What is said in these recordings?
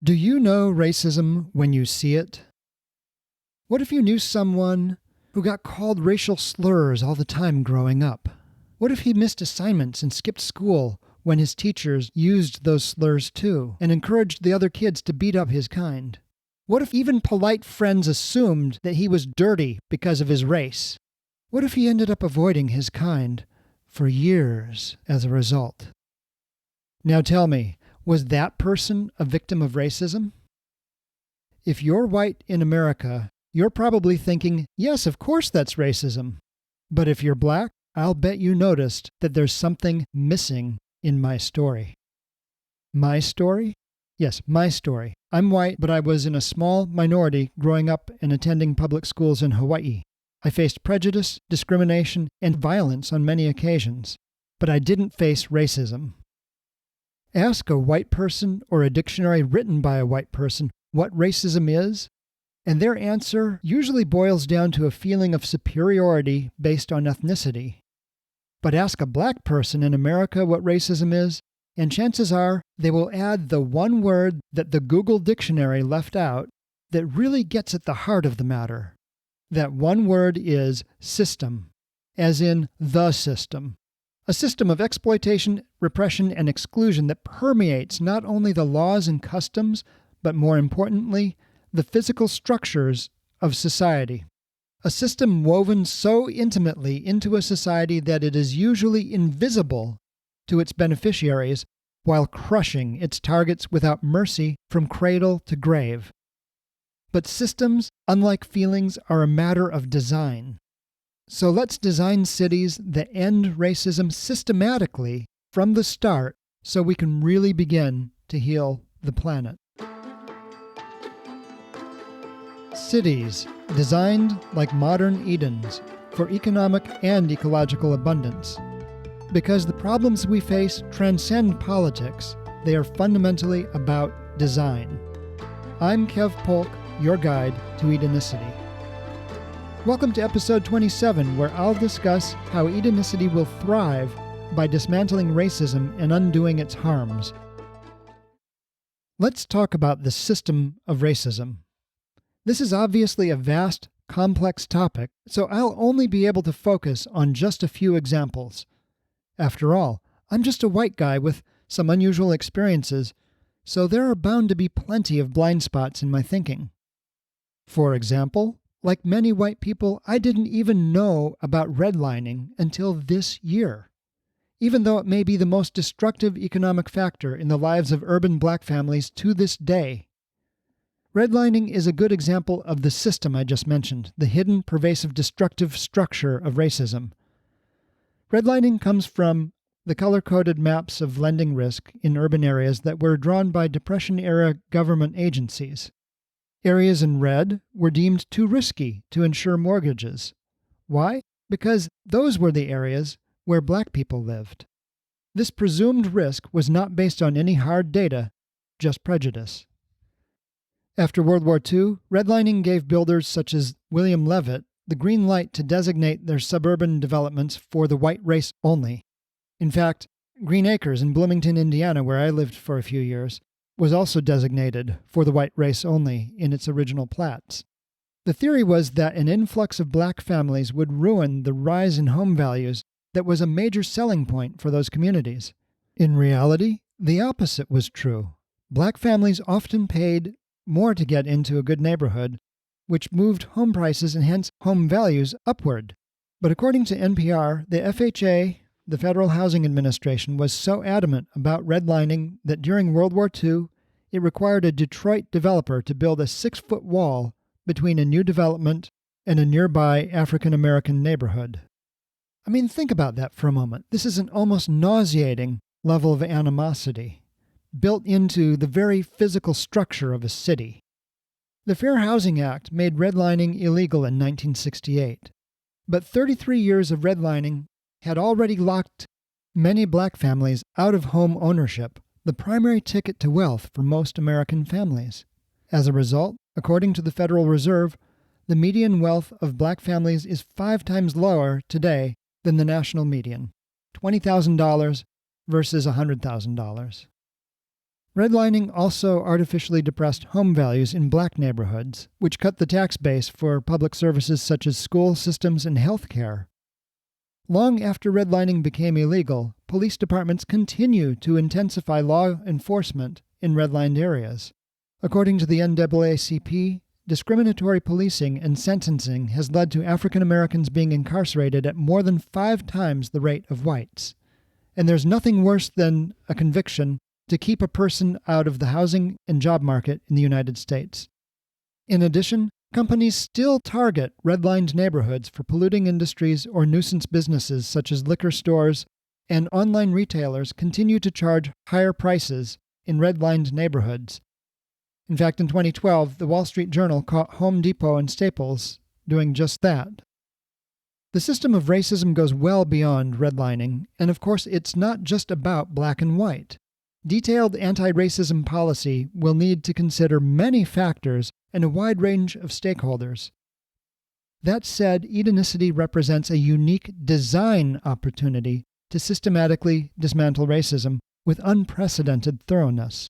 Do you know racism when you see it? What if you knew someone who got called racial slurs all the time growing up? What if he missed assignments and skipped school when his teachers used those slurs too and encouraged the other kids to beat up his kind? What if even polite friends assumed that he was dirty because of his race? What if he ended up avoiding his kind for years as a result? Now tell me, was that person a victim of racism? If you're white in America, you're probably thinking, yes, of course that's racism. But if you're black, I'll bet you noticed that there's something missing in my story. My story? Yes, my story. I'm white, but I was in a small minority growing up and attending public schools in Hawaii. I faced prejudice, discrimination, and violence on many occasions, but I didn't face racism. Ask a white person or a dictionary written by a white person what racism is, and their answer usually boils down to a feeling of superiority based on ethnicity. But ask a black person in America what racism is, and chances are they will add the one word that the Google dictionary left out that really gets at the heart of the matter. That one word is system, as in the system. A system of exploitation, repression, and exclusion that permeates not only the laws and customs, but more importantly, the physical structures of society. A system woven so intimately into a society that it is usually invisible to its beneficiaries while crushing its targets without mercy from cradle to grave. But systems, unlike feelings, are a matter of design. So let's design cities that end racism systematically from the start so we can really begin to heal the planet. Cities designed like modern Edens for economic and ecological abundance. Because the problems we face transcend politics, they are fundamentally about design. I'm Kev Polk, your guide to Edenicity. Welcome to episode 27, where I'll discuss how Edenicity will thrive by dismantling racism and undoing its harms. Let's talk about the system of racism. This is obviously a vast, complex topic, so I'll only be able to focus on just a few examples. After all, I'm just a white guy with some unusual experiences, so there are bound to be plenty of blind spots in my thinking. For example, like many white people, I didn't even know about redlining until this year, even though it may be the most destructive economic factor in the lives of urban black families to this day. Redlining is a good example of the system I just mentioned, the hidden, pervasive, destructive structure of racism. Redlining comes from the color-coded maps of lending risk in urban areas that were drawn by Depression-era government agencies. Areas in red were deemed too risky to insure mortgages. Why? Because those were the areas where black people lived. This presumed risk was not based on any hard data, just prejudice. After World War II, redlining gave builders such as William Levitt the green light to designate their suburban developments for the white race only. In fact, Green Acres in Bloomington, Indiana, where I lived for a few years, was also designated for the white race only in its original plats. The theory was that an influx of black families would ruin the rise in home values that was a major selling point for those communities. In reality, the opposite was true. Black families often paid more to get into a good neighborhood, which moved home prices and hence home values upward. But according to NPR, the FHA, the Federal Housing Administration, was so adamant about redlining that during World War II, it required a Detroit developer to build a 6-foot wall between a new development and a nearby African-American neighborhood. I mean, think about that for a moment. This is an almost nauseating level of animosity, built into the very physical structure of a city. The Fair Housing Act made redlining illegal in 1968, but 33 years of redlining had already locked many black families out of home ownership, the primary ticket to wealth for most American families. As a result, according to the Federal Reserve, the median wealth of black families is 5 times lower today than the national median, $20,000 versus $100,000. Redlining also artificially depressed home values in black neighborhoods, which cut the tax base for public services such as school systems and health care. Long after redlining became illegal, police departments continue to intensify law enforcement in redlined areas. According to the NAACP, discriminatory policing and sentencing has led to African Americans being incarcerated at more than 5 times the rate of whites. And there's nothing worse than a conviction to keep a person out of the housing and job market in the United States. In addition, companies still target redlined neighborhoods for polluting industries or nuisance businesses such as liquor stores, and online retailers continue to charge higher prices in redlined neighborhoods. In fact, in 2012, the Wall Street Journal caught Home Depot and Staples doing just that. The system of racism goes well beyond redlining, and of course it's not just about black and white. Detailed anti-racism policy will need to consider many factors and a wide range of stakeholders. That said, Edenicity represents a unique design opportunity to systematically dismantle racism with unprecedented thoroughness.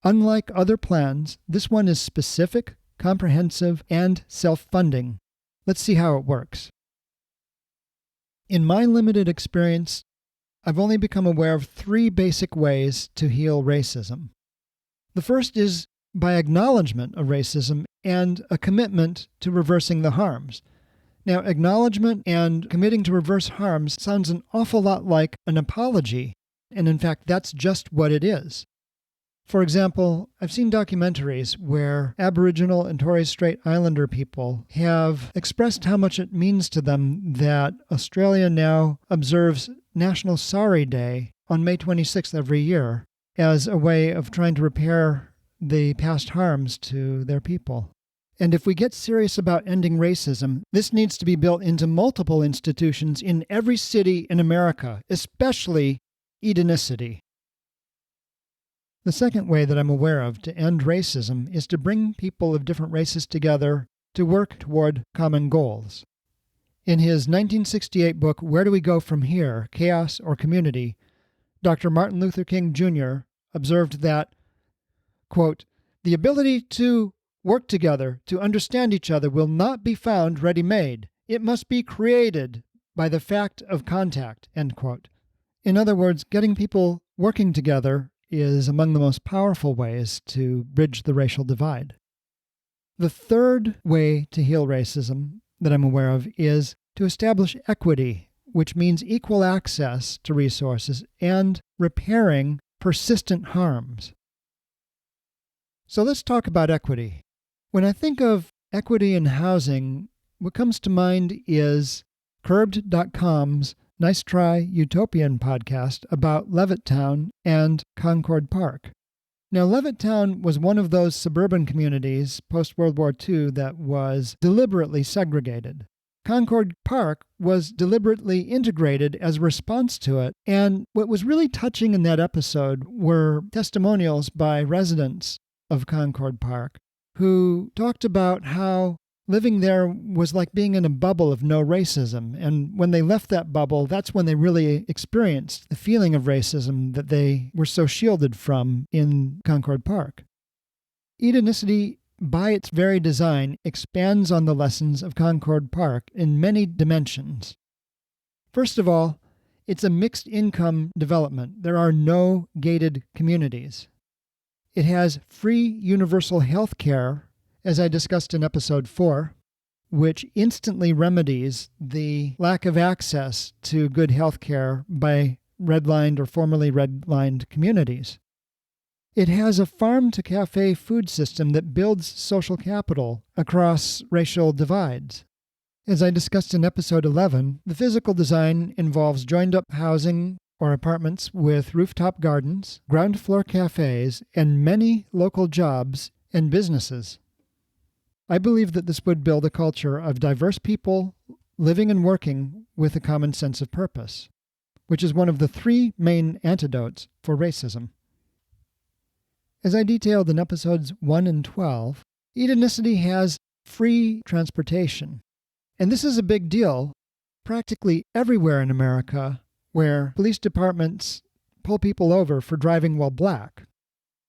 Unlike other plans, this one is specific, comprehensive, and self-funding. Let's see how it works. In my limited experience, I've only become aware of 3 basic ways to heal racism. The first is by acknowledgement of racism and a commitment to reversing the harms. Now, acknowledgement and committing to reverse harms sounds an awful lot like an apology, and in fact, that's just what it is. For example, I've seen documentaries where Aboriginal and Torres Strait Islander people have expressed how much it means to them that Australia now observes National Sorry Day on May 26th every year as a way of trying to repair the past harms to their people. And if we get serious about ending racism, this needs to be built into multiple institutions in every city in America, especially Edenicity. The second way that I'm aware of to end racism is to bring people of different races together to work toward common goals. In his 1968 book, Where Do We Go From Here? Chaos or Community, Dr. Martin Luther King Jr. observed that, quote, "The ability to work together, to understand each other, will not be found ready-made. It must be created by the fact of contact," end quote. In other words, getting people working together is among the most powerful ways to bridge the racial divide. The third way to heal racism that I'm aware of is to establish equity, which means equal access to resources and repairing persistent harms. So let's talk about equity. When I think of equity in housing, what comes to mind is Curbed.com's Nice Try Utopian podcast about Levittown and Concord Park. Now, Levittown was one of those suburban communities post-World War II that was deliberately segregated. Concord Park was deliberately integrated as a response to it, and what was really touching in that episode were testimonials by residents of Concord Park who talked about how living there was like being in a bubble of no racism, and when they left that bubble, that's when they really experienced the feeling of racism that they were so shielded from in Concord Park. Edenicity, by its very design, expands on the lessons of Concord Park in many dimensions. First of all, it's a mixed-income development. There are no gated communities. It has free universal health care, as I discussed in episode 4, which instantly remedies the lack of access to good health care by redlined or formerly redlined communities. It has a farm-to-cafe food system that builds social capital across racial divides. As I discussed in episode 11, the physical design involves joined-up housing or apartments with rooftop gardens, ground-floor cafes, and many local jobs and businesses. I believe that this would build a culture of diverse people living and working with a common sense of purpose, which is one of the 3 main antidotes for racism. As I detailed in episodes 1 and 12, Edenicity has free transportation. And this is a big deal practically everywhere in America where police departments pull people over for driving while black.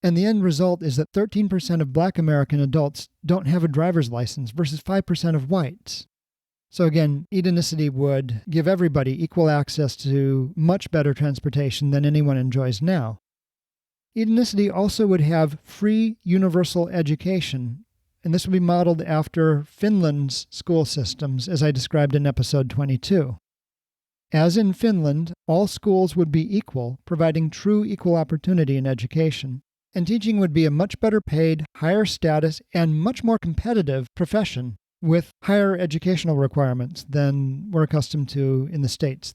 And the end result is that 13% of Black American adults don't have a driver's license versus 5% of whites. So again, Edenicity would give everybody equal access to much better transportation than anyone enjoys now. Edenicity also would have free universal education, and this would be modeled after Finland's school systems, as I described in episode 22. As in Finland, all schools would be equal, providing true equal opportunity in education, and teaching would be a much better paid, higher status, and much more competitive profession with higher educational requirements than we're accustomed to in the States.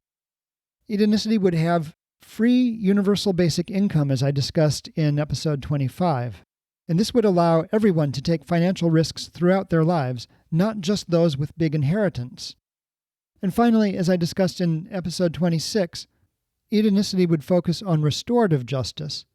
Edenicity would have free universal basic income, as I discussed in episode 25. And this would allow everyone to take financial risks throughout their lives, not just those with big inheritance. And finally, as I discussed in episode 26, Edenicity would focus on restorative justice,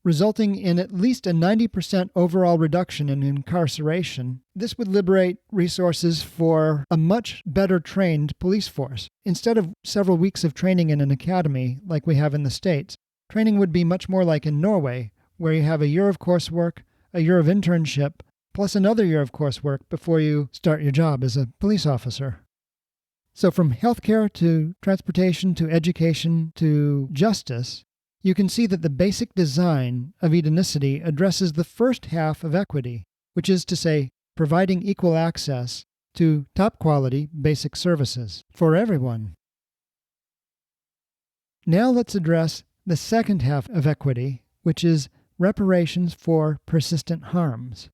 resulting in at least a 90% overall reduction in incarceration. This would liberate resources for a much better trained police force. Instead of several weeks of training in an academy like we have in the States, training would be much more like in Norway, where you have a year of coursework, a year of internship, plus another year of coursework before you start your job as a police officer. So from healthcare to transportation to education to justice, you can see that the basic design of Edenicity addresses the first half of equity, which is to say, providing equal access to top-quality basic services for everyone. Now let's address the second half of equity, which is reparations for persistent harms.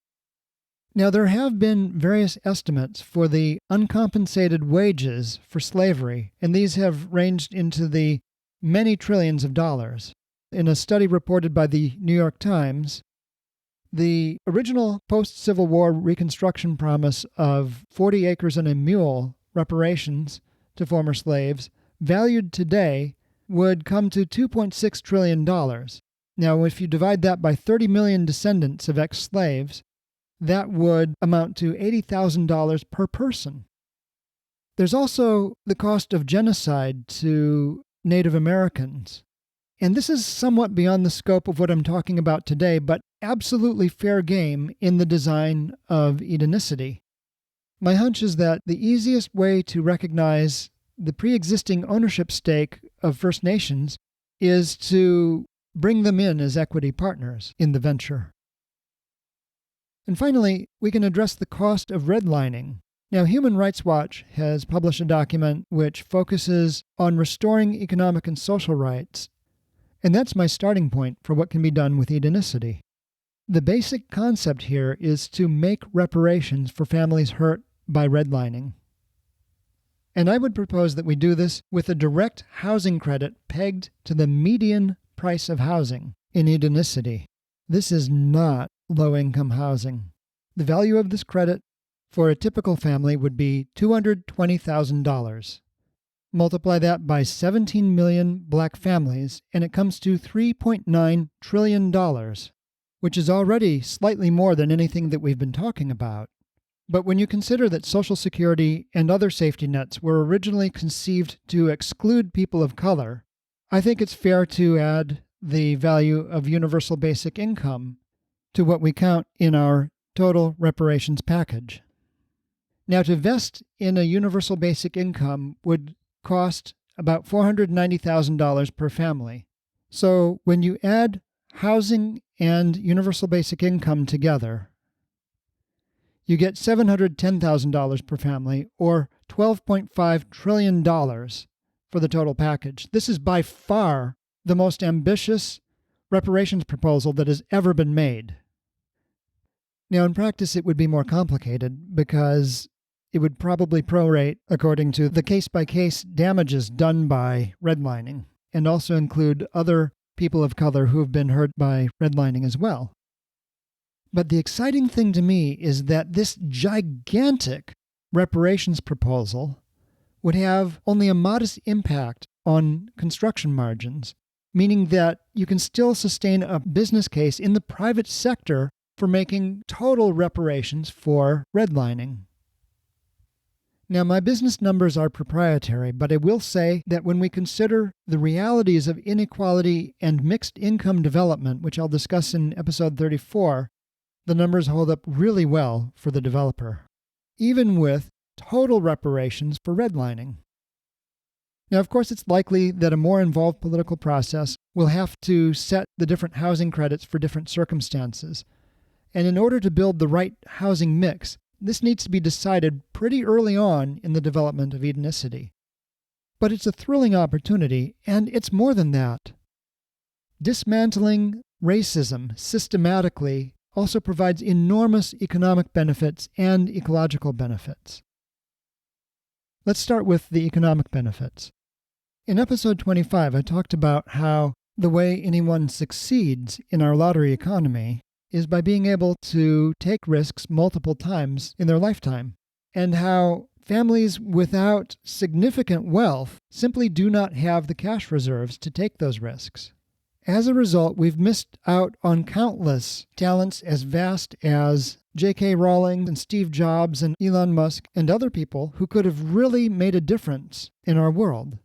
Now, there have been various estimates for the uncompensated wages for slavery, and these have ranged into the many trillions of dollars. In a study reported by the New York Times, the original post-Civil War Reconstruction promise of 40 acres and a mule reparations to former slaves, valued today, would come to $2.6 trillion. Now, if you divide that by 30 million descendants of ex-slaves, that would amount to $80,000 per person. There's also the cost of genocide to Native Americans. And this is somewhat beyond the scope of what I'm talking about today, but absolutely fair game in the design of Edenicity. My hunch is that the easiest way to recognize the pre-existing ownership stake of First Nations is to bring them in as equity partners in the venture. And finally, we can address the cost of redlining. Now, Human Rights Watch has published a document which focuses on restoring economic and social rights, and that's my starting point for what can be done with Edenicity. The basic concept here is to make reparations for families hurt by redlining. And I would propose that we do this with a direct housing credit pegged to the median price of housing in Edenicity. This is not low-income housing. The value of this credit for a typical family would be $220,000. Multiply that by 17 million Black families, and it comes to $3.9 trillion, which is already slightly more than anything that we've been talking about. But when you consider that Social Security and other safety nets were originally conceived to exclude people of color, I think it's fair to add the value of universal basic income to what we count in our total reparations package. Now, to vest in a universal basic income would cost about $490,000 per family. So when you add housing and universal basic income together, you get $710,000 per family, or $12.5 trillion for the total package. This is by far the most ambitious reparations proposal that has ever been made. Now, in practice, it would be more complicated because it would probably prorate according to the case-by-case damages done by redlining, and also include other people of color who have been hurt by redlining as well. But the exciting thing to me is that this gigantic reparations proposal would have only a modest impact on construction margins, meaning that you can still sustain a business case in the private sector for making total reparations for redlining. Now, my business numbers are proprietary, but I will say that when we consider the realities of inequality and mixed income development, which I'll discuss in episode 34, the numbers hold up really well for the developer, even with total reparations for redlining. Now, of course, it's likely that a more involved political process will have to set the different housing credits for different circumstances. And in order to build the right housing mix, this needs to be decided pretty early on in the development of Edenicity. But it's a thrilling opportunity, and it's more than that. Dismantling racism systematically also provides enormous economic benefits and ecological benefits. Let's start with the economic benefits. In episode 25, I talked about how the way anyone succeeds in our lottery economy is by being able to take risks multiple times in their lifetime, and how families without significant wealth simply do not have the cash reserves to take those risks. As a result, we've missed out on countless talents as vast as J.K. Rowling and Steve Jobs and Elon Musk and other people who could have really made a difference in our world.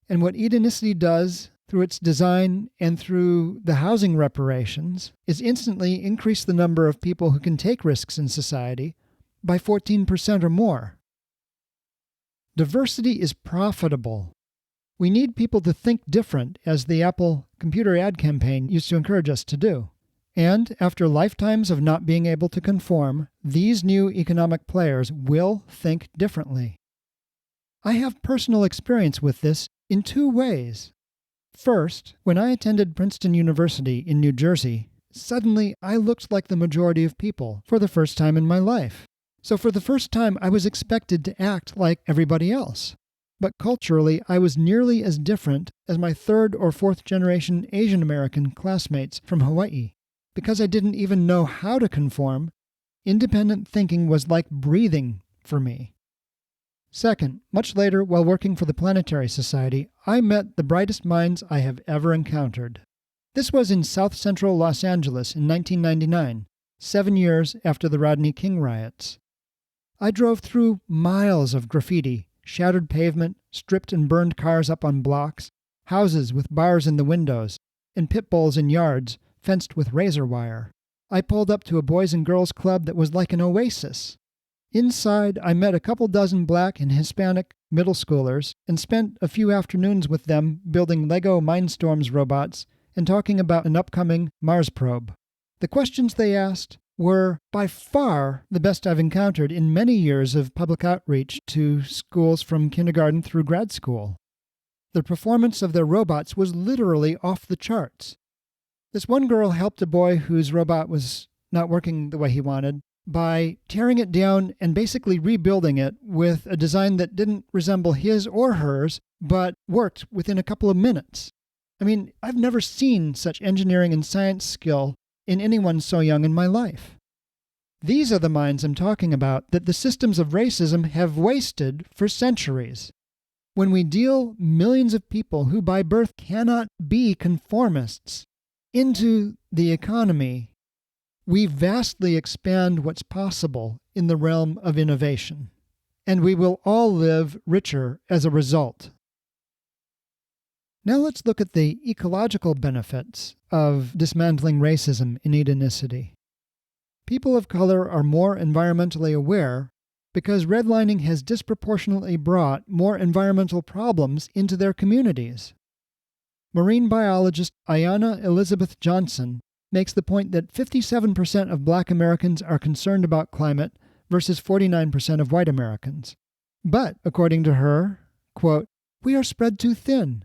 And what Edenicity does through its design and through the housing reparations is instantly increase the number of people who can take risks in society by 14% or more. Diversity is profitable. We need people to think different, as the Apple computer ad campaign used to encourage us to do. And after lifetimes of not being able to conform, these new economic players will think differently. I have personal experience with this in two ways. First, when I attended Princeton University in New Jersey, suddenly I looked like the majority of people for the first time in my life. So for the first time, I was expected to act like everybody else. But culturally, I was nearly as different as my third or fourth generation Asian American classmates from Hawaii. Because I didn't even know how to conform, independent thinking was like breathing for me. Second, much later, while working for the Planetary Society, I met the brightest minds I have ever encountered. This was in South Central Los Angeles in 1999, 7 years after the Rodney King riots. I drove through miles of graffiti, shattered pavement, stripped and burned cars up on blocks, houses with bars in the windows, and pit bulls in yards fenced with razor wire. I pulled up to a boys and girls club that was like an oasis. Inside, I met a couple dozen Black and Hispanic middle schoolers and spent a few afternoons with them building Lego Mindstorms robots and talking about an upcoming Mars probe. The questions they asked were by far the best I've encountered in many years of public outreach to schools from kindergarten through grad school. The performance of their robots was literally off the charts. This one girl helped a boy whose robot was not working the way he wanted by tearing it down and basically rebuilding it with a design that didn't resemble his or hers, but worked within a couple of minutes. I mean, I've never seen such engineering and science skill in anyone so young in my life. These are the minds I'm talking about that the systems of racism have wasted for centuries. When we deal millions of people who by birth cannot be conformists into the economy, we vastly expand what's possible in the realm of innovation, and we will all live richer as a result. Now let's look at the ecological benefits of dismantling racism in Edenicity. People of color are more environmentally aware because redlining has disproportionately brought more environmental problems into their communities. Marine biologist Ayanna Elizabeth Johnson makes the point that 57% of Black Americans are concerned about climate versus 49% of white Americans. But, according to her, quote, "We are spread too thin.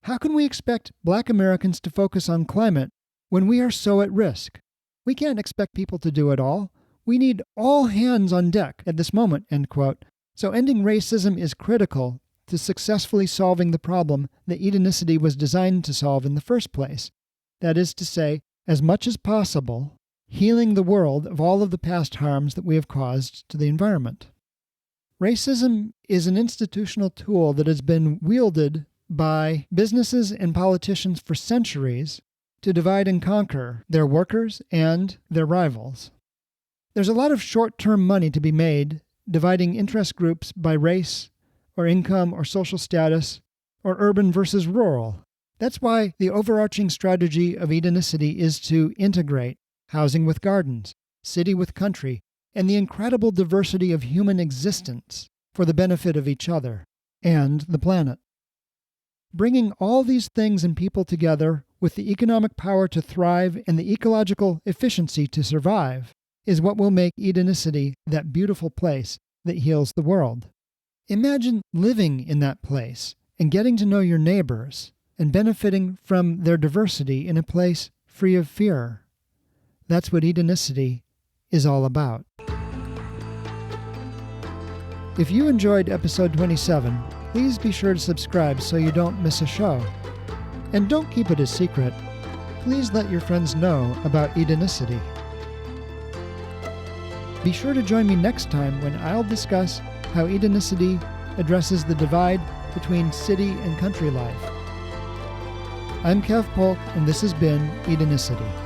How can we expect Black Americans to focus on climate when we are so at risk? We can't expect people to do it all. We need all hands on deck at this moment," end quote. So ending racism is critical to successfully solving the problem that Edenicity was designed to solve in the first place. That is to say, as much as possible, healing the world of all of the past harms that we have caused to the environment. Racism is an institutional tool that has been wielded by businesses and politicians for centuries to divide and conquer their workers and their rivals. There's a lot of short-term money to be made dividing interest groups by race or income or social status or urban versus rural. That's why the overarching strategy of Edenicity is to integrate housing with gardens, city with country, and the incredible diversity of human existence for the benefit of each other and the planet. Bringing all these things and people together with the economic power to thrive and the ecological efficiency to survive is what will make Edenicity that beautiful place that heals the world. Imagine living in that place and getting to know your neighbors and benefiting from their diversity in a place free of fear. That's what Edenicity is all about. If you enjoyed episode 27, please be sure to subscribe so you don't miss a show. And don't keep it a secret. Please let your friends know about Edenicity. Be sure to join me next time when I'll discuss how Edenicity addresses the divide between city and country life. I'm Kev Polk, and this has been Edenicity.